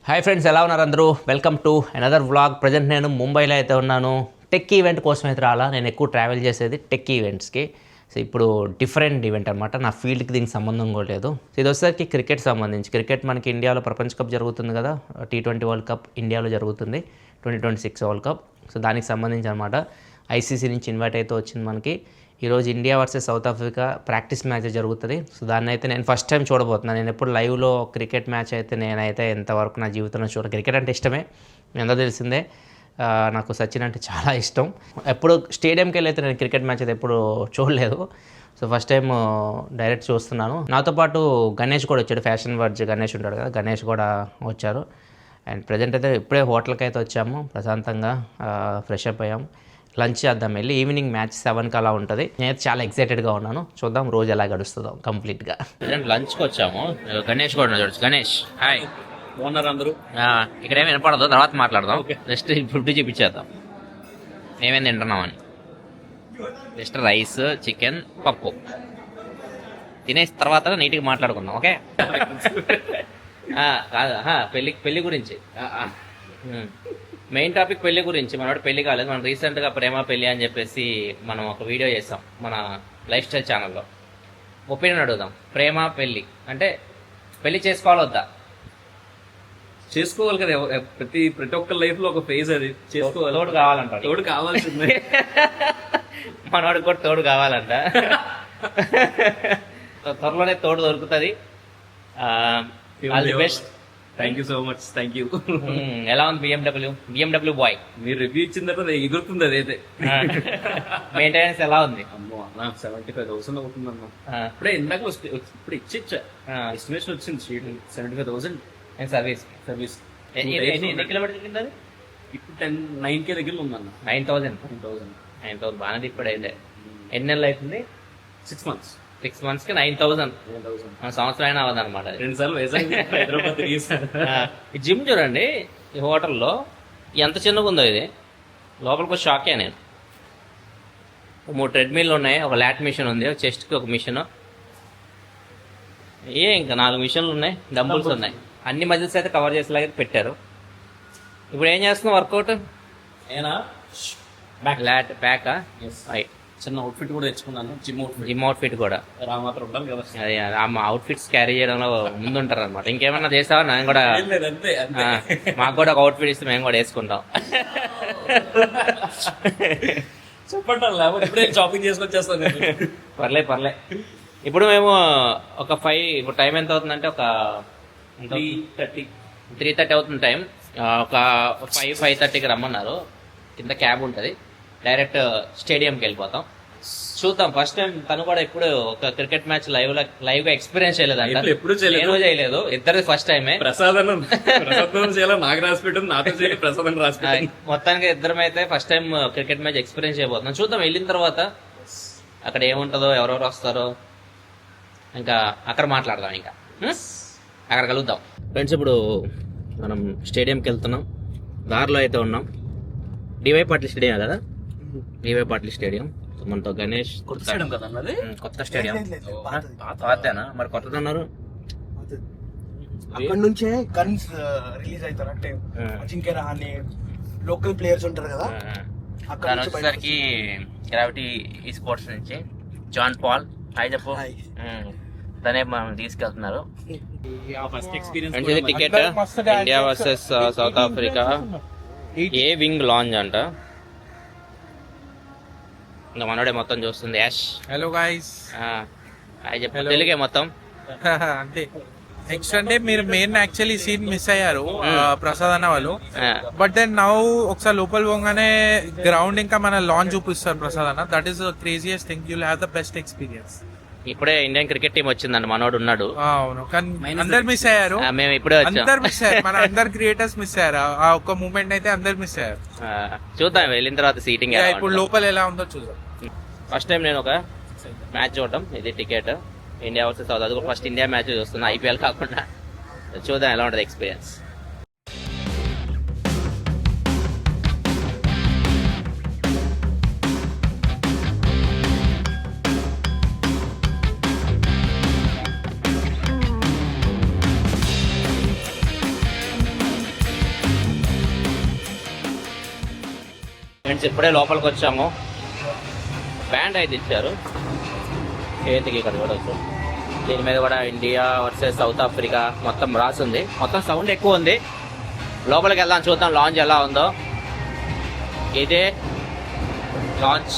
Hi friends, ఎలా ఉన్నారు అందరూ? Welcome to another vlog. Present నేను ముంబైలో అయితే ఉన్నాను. టెక్ ఈవెంట్ కోసం అయితే రాలా. నేను ఎక్కువ ట్రావెల్ చేసేది టెక్ ఈవెంట్స్కి. సో ఇప్పుడు డిఫరెంట్ ఈవెంట్ అనమాట. నా ఫీల్డ్కి దీనికి సంబంధం కూడా లేదు. సో ఇది వచ్చేసరికి క్రికెట్ సంబంధించి. క్రికెట్ మనకి ఇండియాలో ప్రపంచ కప్ జరుగుతుంది కదా, T20 వరల్డ్ కప్ ఇండియాలో జరుగుతుంది, 2026 వరల్డ్ కప్. సో దానికి సంబంధించి అనమాట ఐసీసీ నుంచి ఇన్వైట్ అయితే వచ్చింది మనకి. ఈరోజు India versus south Africa practice match జరుగుతుంది. సో దాన్ని అయితే నేను ఫస్ట్ టైం చూడబోతున్నాను. నేను ఎప్పుడు లైవ్లో క్రికెట్ మ్యాచ్ అయితే నేనైతే ఎంతవరకు నా జీవితంలో క్రికెట్ అంటే ఇష్టమే, ఎంత తెలిసిందే. నాకు సచిన్ అంటే చాలా ఇష్టం. ఎప్పుడు స్టేడియంకి వెళ్ళి అయితే నేను క్రికెట్ మ్యాచ్ అయితే ఎప్పుడు చూడలేదు. సో ఫస్ట్ టైం డైరెక్ట్ చూస్తున్నాను. నాతో పాటు గణేష్ కూడా వచ్చాడు. ఫ్యాషన్ వర్డ్స్ గణేష్ ఉంటాడు కదా, గణేష్ కూడా వచ్చారు. అండ్ ప్రజెంట్ అయితే ఇప్పుడే హోటల్కి అయితే వచ్చాము. ప్రశాంతంగా ఫ్రెష్ అప్ అయ్యాము. లంచ్ చేద్దాం వెళ్ళి. ఈవినింగ్ మ్యాచ్ 7కి అలా ఉంటుంది. నేనైతే చాలా ఎక్సైటెడ్గా ఉన్నాను. చూద్దాం రోజు ఎలా గడుస్తుందో కంప్లీట్గా. లంచ్కి వచ్చాము. గణేష్ కూడా చూడొచ్చు. గణేష్ హాయ్. ఓనర్ అందరూ ఇక్కడ ఏమి వినపడదు, తర్వాత మాట్లాడదాం. జస్ట్ ఫుడ్ చూపించేద్దాం ఏమేమి తింటున్నామని. జస్ట్ రైస్, చికెన్, పప్పు తినేసిన తర్వాత నీట్గా మాట్లాడుకుందాం. ఓకే కాదు, పెళ్ళి గురించి మెయిన్ టాపిక్ పెళ్లి గురించి. మనవాడు పెళ్లి కాలేదు. మనం రీసెంట్గా ప్రేమ పెళ్లి అని చెప్పేసి మనం ఒక వీడియో చేస్తాం మన లైఫ్ స్టైల్ ఛానల్లో. ఒపీనియన్ అడుగుదాం. ప్రేమ పెళ్లి అంటే పెళ్లి చేసుకోవాలా వద్దా? చేసుకోవాలి కదా. ప్రతి ఒక్క లైఫ్ లో ఒక ఫేజ్ అది చేసుకోవాలి. తోడు కావాలంట. తోడు కావాల్సిందే. మనవాడికి కూడా తోడు కావాలంట. త్వరలోనే తోడు దొరుకుతుంది. All the best. Thank you so much. Thank you. ఎలా ఉంది బిఎండబ్ల్యూ బాయ్? మీరు రివ్యూ ఇచ్చిన తర్వాత ఎగురుతుంది అదైతే. మెయింటెనెన్స్ ఎలా ఉంది? అమ్మో అన్న 75,000 అవుతుందన్న. ఇప్పుడే ఇందాక ఇప్పుడు ఇచ్చా ఎస్టిమేషన్ వచ్చింది. 75,000 సర్వీస్. ఎన్ని కిలోమీటర్స్ కింద? ఇప్పుడు 9K దగ్గర ఉందన్న. 9,000 బాగానే ఇప్పుడైతే. ఎన్ని నెలలు అవుతుంది? 6 months. 6 months కి 9,000. సంవత్సరం అయినా అవ్వదు అనమాట. 2 సార్లు హైదరాబాద్. ఈ జిమ్ చూడండి ఈ హోటల్లో ఎంత చిన్నగా ఉందో. ఇది లోపలికి వచ్చి షాకే నేను. 3 ట్రెడ్మిల్ ఉన్నాయి, ఒక లాట్ మిషన్ ఉంది, ఒక చెస్ట్కి ఒక మిషన్, ఇంకా 4 మిషన్లు ఉన్నాయి, డంబుల్స్ ఉన్నాయి. అన్ని మజిల్స్ అయితే కవర్ చేసేలాగా పెట్టారు. ఇప్పుడు ఏం చేస్తున్నావు వర్కౌట్? లాట్ బ్యాకా? చిన్న అవుట్ఫిట్ కూడా తెచ్చుకున్నాను. జిమ్ అవుట్ఫిట్ కూడా. మాత్రం ఉండాలి కదా. అదే అవుట్ఫిట్స్ క్యారీ చేయడంలో ముందుంటారు అనమాట. ఇంకేమన్నా చేస్తావా? నేను కూడా మాకు కూడా ఒక అవుట్ఫిట్ ఇస్తే మేము కూడా వేసుకుంటాం. చెప్పండి, షాపింగ్ చేసుకొచ్చేస్తాను. పర్లే. ఇప్పుడు మేము ఒక 5, ఇప్పుడు టైం ఎంత అవుతుందంటే ఒక 3:30 అవుతుంది టైం. ఒక 5:30కి రమ్మన్నారు. కింద క్యాబ్ ఉంటుంది, డైరెక్ట్ స్టేడియంకి వెళ్ళిపోతాం. చూద్దాం. ఫస్ట్ టైం తను కూడా ఎప్పుడు ఒక క్రికెట్ మ్యాచ్ లైవ్ గా ఎక్స్పీరియన్స్ చేయలేదంట. ఎప్పుడు చేయలేదు. ఇద్దరు ఫస్ట్ టైమే. ప్రసాదం నాకు రాసి పెట్టింది, నాతో ప్రసాదం రాసి. మొత్తానికి ఇద్దరం అయితే first time cricket match experience చేయబోతున్నాం. చూద్దాం వెళ్ళిన తర్వాత అక్కడ ఏముంటుందో, ఎవరెవరు వస్తారో, ఇంకా అక్కడ మాట్లాడదాం. ఇంకా అక్కడ కలుద్దాం. ఫ్రెండ్స్, ఇప్పుడు మనం స్టేడియంకి వెళ్తున్నాం. దారిలో అయితే ఉన్నాం. డివై పాటిల్ స్టేడియం కదా, డివై పాటిల్ స్టేడియం. మనతో గణేష్. కొత్త స్టేడియం కదా అన్నది. కొత్త స్టేడియం. పాతేనా మరి? కొత్తదన్నారు. అక్కడ నుంచే గన్స్ రిలీజ్ అవుతారు. అంటే అజింక్య రహానే లోకల్ ప్లేయర్స్ ఉంటారు కదా. దాని వచ్చేసరికి గ్రావిటీ ఈ స్పోర్ట్స్ నుంచి జాన్ పాల్. హాయ్ చెప్పు. దానే మనం తీసుకెళ్తున్నారు. Ticket India versus south Africa ఏ వింగ్ లాంజ్ అంట. ఇంకా మనోడే మొత్తం చూస్తుంది. Ash hello guys. హాయ్ చెప్పు. తెలుగే మొత్తం. అంటే నెక్స్ట్ అంటే మీరు మెయిన్ యాక్చువల్లీ సీన్ మిస్ అయ్యారు ప్రసాద్ అన్న వాళ్ళు. బట్ దెన్ నౌ ఒకసారి లోపల పోగానే గ్రౌండ్ ఇంకా మన లాంచ్ చూపిస్తారు ప్రసాద్ అన్న. That is craziest thing. You'll have the best experience. ఇప్పుడే ఇండియన్ క్రికెట్ టీం వచ్చిందండి. మనోడు ఉన్నాడు. అవును, కానీ అందరు మిస్ అయ్యారు. మేము ఇప్పుడే అందరు మిస్ అయ్యారు. మన అందరు క్రియేటర్స్ మిస్ అయ్యారు. ఆ ఒక్క మూమెంట్ అయితే అందరు మిస్ అయ్యారు. చూద్దాం వెళ్ళిన తర్వాత సీటింగ్. ఇప్పుడు లోపల ఎలా ఉందో చూద్దాం. ఫస్ట్ టైం నేను ఒక మ్యాచ్ చూడటం. ఇది టికెట్ ఇండియా వర్సెస్ సౌత్. అది కూడా ఫస్ట్ ఇండియా మ్యాచ్ చూస్తున్నా, IPL కాకుండా. చూద్దాం ఎలా ఉంటుంది ఎక్స్పీరియన్స్. ఫ్రెండ్స్ ఇప్పుడే లోపలికి వచ్చాము. బ్యాండ్ అయితే ఇచ్చారు చేతికి, ఇక్కడ చూడవచ్చు. దీని మీద కూడా ఇండియా వర్సెస్ సౌత్ ఆఫ్రికా మొత్తం రాసింది. మొత్తం సౌండ్ ఎక్కువ ఉంది. లోపలికి వెళ్దాం, చూద్దాం లాంచ్ ఎలా ఉందో. ఇదే లాంచ్.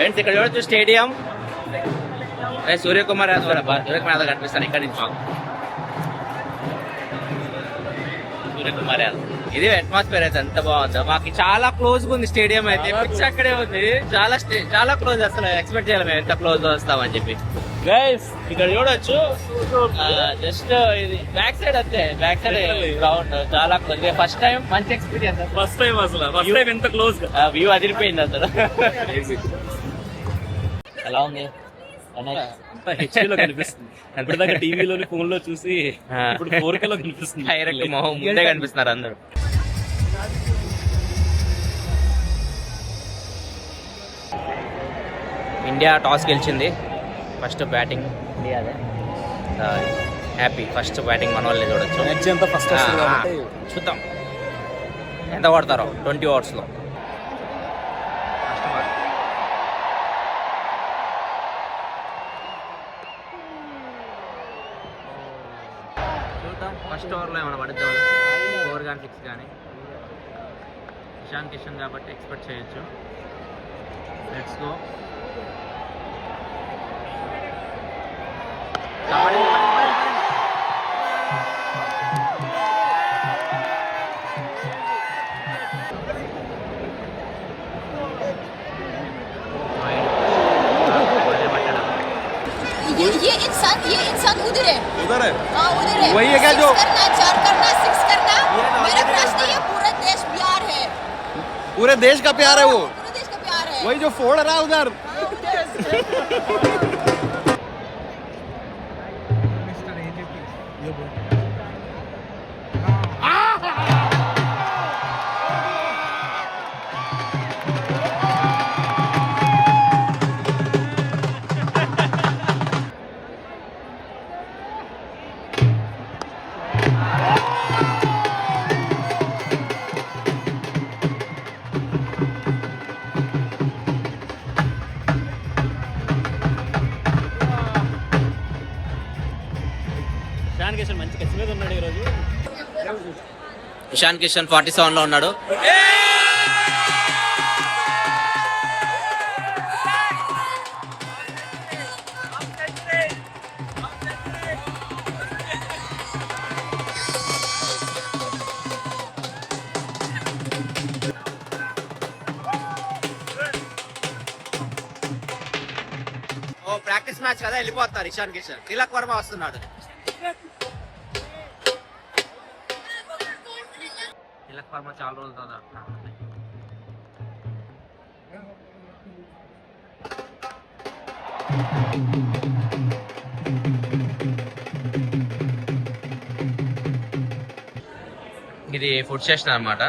ఫ్రెండ్స్ ఇక్కడ చూడొచ్చు స్టేడియం. సూర్యకుమార్ యాదవ్ కనిపిస్తాను ఇక్కడ నుంచి. సూర్యకుమార్ యాదవ్. ఇది అట్మాస్ఫియర్ అయితే ఎంత బాగుందో. మాకు చాలా క్లోజ్ గా ఉంది స్టేడియం అయితే. పిచ్ అక్కడే ఉంది. చాలా క్లోజ్. అసలు ఎక్స్పెక్ట్ చేయాలి మేము ఎంత క్లోజ్ గా వస్తామని చెప్పి. గైస్ ఇక్కడ చూడొచ్చు జస్ట్ ఇది బ్యాక్ సైడ్ అంతే. బ్యాక్ సైడ్ గ్రౌండ్ చాలా క్లోజ్. ఫస్ట్ టైం మంచి ఎక్స్పీరియన్స్. ఫస్ట్ టైం ఎంత క్లోజ్ గా వ్యూ అదిరిపోయింది అసలు. ఎలా ఉంది? అంతా హెచ్డీలో కనిపిస్తుంది. ఇప్పటిదాకా టీవీలోని ఫోన్ లో చూసి ఇప్పుడు 4K లో కనిపిస్తుంది. డైరెక్ట్ మొహం ముందే కనిపిస్తున్నారు అందరూ. ఇండియా టాస్ గెలిచింది. ఫస్ట్ బ్యాటింగ్ ఇండియాదే. హ్యాపీ. ఫస్ట్ బ్యాటింగ్ మన వాళ్ళే చూడొచ్చు. చూద్దాం ఎంత కొడతారో 20 overs లో. ఫస్ట్ ఓవర్లో ఏమైనా పడుద్దాం. 4 కానీ 6 కానీ. ఇషాన్ కిషన్ కాబట్టి ఎక్స్పెక్ట్ చేయొచ్చు. Let's go. ये इंसान उधर है। उधर है? हाँ उधर है। वही है क्या जो 4 करना 6 करना मेरा क्रश नहीं है। पूरा देश प्यार है। पूरे देश का प्यार है वो? पूरे देश का प्यार है। वही जो फोड़ रहा है उधर। మంచి కసి మీద ఉన్నాడు ఈ రోజు. ఇషాన్ కిషన్ 47 లో ఉన్నాడు. ప్రాక్టీస్ మ్యాచ్ కదా, వెళ్ళిపోతారు ఇషాన్ కిషన్. తిలక్ వర్మ వస్తున్నాడు. తిలక్ వర్మ చాలా రోజులు తర్వాత. ఇది ఫుడ్ స్టేషన్ అనమాట.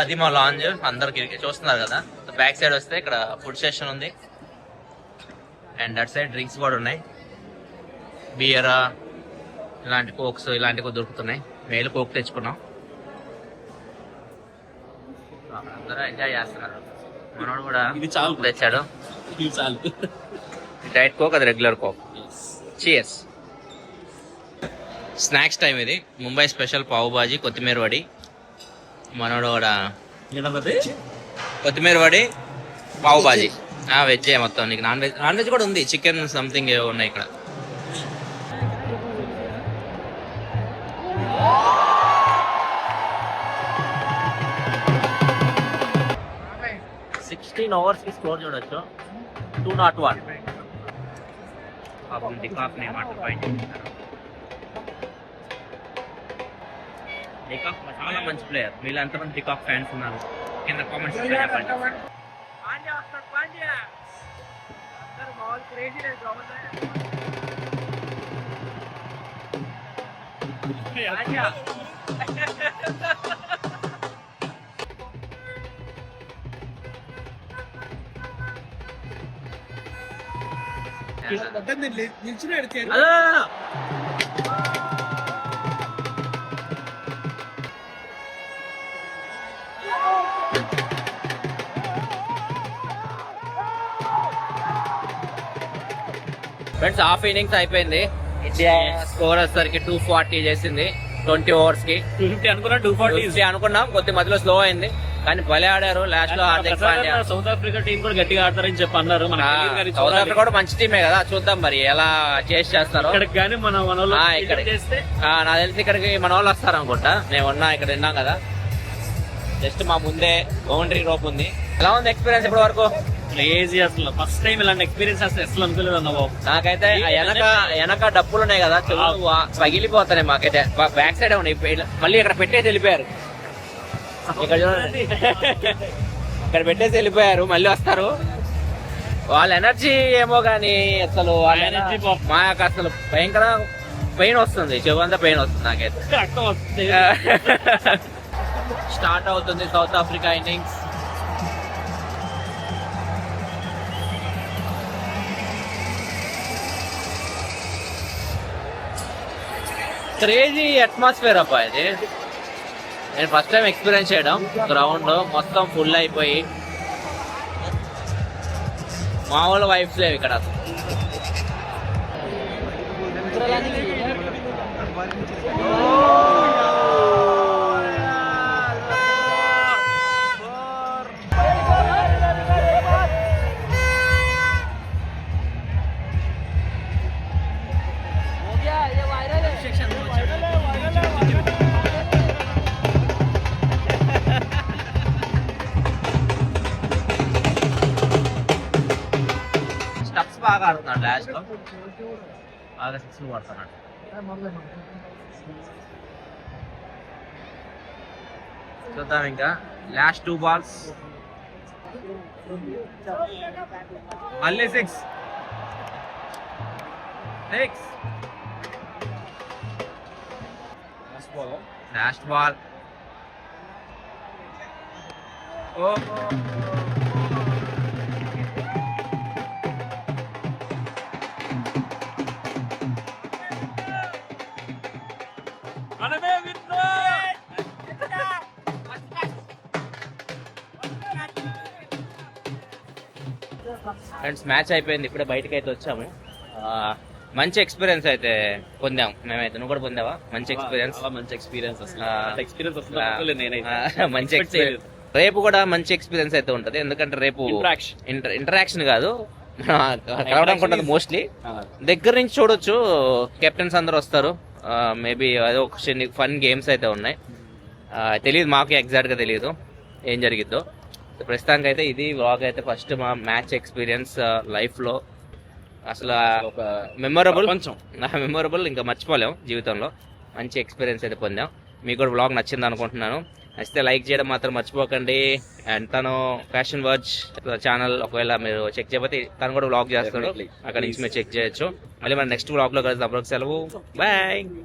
అది మా లాంజ్. అందరు క్రికెట్ చూస్తున్నారు కదా. బ్యాక్ సైడ్ వస్తే ఇక్కడ ఫుడ్ స్టేషన్ ఉంది. అండ్ అట్ సైడ్ డ్రింక్స్ కూడా ఉన్నాయి. బియర్ ఇలాంటి కోక్స్ ఇలాంటివి దొరుకుతున్నాయి. మేలు కోక్ తెచ్చుకున్నాం. అందరూ ఎంజాయ్ చేస్తున్నారు. మనోడు కూడా ఇది చాలు తెచ్చాడు. ఇది చాలు. డైట్ కోక్, అది regular coke. Cheers. Snacks time ఇది. ముంబై స్పెషల్ పావు బాజీ, కొత్తిమీర వడి. మనోడు కూడా కొత్తిమీర వడి, పావు బాజీ. వెజ్ మొత్తం. నీకు నాన్ వెజ్ కూడా ఉంది. చికెన్ సంథింగ్ ఏవో ఉన్నాయి ఇక్కడ. ఓవర్స్ కి స్కోర్ చూడొచ్చు. 201. పాపం డికాక్ ని మాట పాయింట్ చేస్తారు. డికాక్ చాలా మంచి ప్లేయర్. వీళ్ళు ఎంతమంది డికాక్ ఫ్యాన్స్ ఉన్నారు కింద కామెంట్స్ చెప్పండి. ఫ్రెండ్స్ హాఫ్ ఇన్నింగ్స్ అయిపోయింది. ఇండియా స్కోర్ వచ్చేసరికి 240 చేసింది 20 overs కి. 250 అనుకున్నా 240 అనుకున్నాం, కొద్ది మధ్యలో స్లో అయింది కానీ భలే ఆడారు లాస్ట్ లో. Hardik Pandya south Africa team కూడా గట్టిగా ఆడతారని చెప్పి అన్నారు. సౌత్ ఆఫ్రికా కూడా మంచి టీమే కదా, చూద్దాం మరి ఎలా చేస్తారు. ఇక్కడికి కానీ మన వాళ్ళు ఇక్కడ చేస్తే నాకు తెలిసి ఇక్కడికి మన వాళ్ళు వస్తారు అనుకుంటా. నేను ఉన్నా ఇక్కడ విన్నాం కదా, జస్ట్ మా ముందే బౌండరీ రోప్ ఉంది. ఎలా ఉంది ఎక్స్పీరియన్స్ ఇప్పటి వరకు? క్రేజీ అసలు. ఫస్ట్ టైం ఇలాంటి ఎక్స్పీరియన్స్ అసలు అనుకోలేదు అన్న బాబు. నాకైతే వెనక డప్పులు ఉన్నాయి కదా, చెవులు పగిలిపోతాయి మాకైతే. బ్యాక్ సైడ్ ఉన్నాయి, మళ్ళీ ఇక్కడ పెట్టేసి వెళ్ళిపోయారు. ఇక్కడ చూడండి, ఇక్కడ పెట్టేసి వెళ్ళిపోయారు, మళ్ళీ వస్తారు. వాళ్ళ ఎనర్జీ ఏమో గానీ అసలు వాళ్ళ ఎనర్జీ మాకు అసలు భయంకర పెయిన్ వస్తుంది, చెవంతా పెయిన్ వస్తుంది నాకైతే. రక్తం వస్తుంది. స్టార్ట్ అవుతుంది south Africa innings. Crazy atmosphere అబ్బా ఇది. నేను ఫస్ట్ టైం ఎక్స్పీరియన్స్ చేయడం. గ్రౌండ్ మొత్తం ఫుల్ అయిపోయి మామూలు వైబ్స్ లేవు ఇక్కడ. స్టప్స్ బాగా ఆడుతున్నాడు లాస్ట్ లో, బాగా సిక్స్ కొడుతున్నాడు. చూద్దాం ఇంకా లాస్ట్ 2 balls. మళ్ళీ 6 లాస్ట్ బాల్. ఫ్రెండ్స్ మ్యాచ్ అయిపోయింది, ఇప్పుడే బయటకి అయితే వచ్చాము. మంచి ఎక్స్పీరియన్స్ అయితే పొందాం మేమైతే. నువ్వు కూడా పొందావా? మంచి ఎక్స్పీరియన్స్. మంచి ఎక్స్పీరియన్స్ అసలు. ఎక్స్పీరియన్స్ వస్తుంది మంచి ఎక్స్పీరియన్స్. రేపు కూడా మంచి ఎక్స్పీరియన్స్ అయితే ఉంటది, ఎందుకంటే రేపు ఇంటరాక్షన్ కాదు కలవడం ఉంటది మోస్ట్లీ. దగ్గర నుంచి చూడొచ్చు, కెప్టెన్స్ అందరూ వస్తారు. మేబీ అదో ఫన్ గేమ్స్ అయితే ఉన్నాయి. తెలియదు, మాకు ఎగ్జాక్ట్ గా తెలియదు ఏం జరిగిద్దో. ప్రస్తుతానికి అయితే ఇది వ్లాగ్ అయితే ఫస్ట్ మా మ్యాచ్ ఎక్స్పీరియన్స్ లైఫ్ లో. అసలు మెమొరబుల్, ఇంకా మర్చిపోలేం జీవితంలో. మంచి ఎక్స్పీరియన్స్ అయితే పొందాం. మీకు కూడా వ్లాగ్ నచ్చింది అనుకుంటున్నాను. నచ్చితే లైక్ చేయడం మాత్రం మర్చిపోకండి. అండ్ తను ఫ్యాషన్ వర్జ్ ఛానల్ ఒకవేళ మీరు చెక్ చేయకపోతే తను కూడా వ్లాగ్ చేస్తాడు, అక్కడ నుంచి మీరు చెక్ చేయొచ్చు. మళ్ళీ మన నెక్స్ట్ వ్లాగ్ లో కలిసి అప్పుడు సెలవు. బాయ్.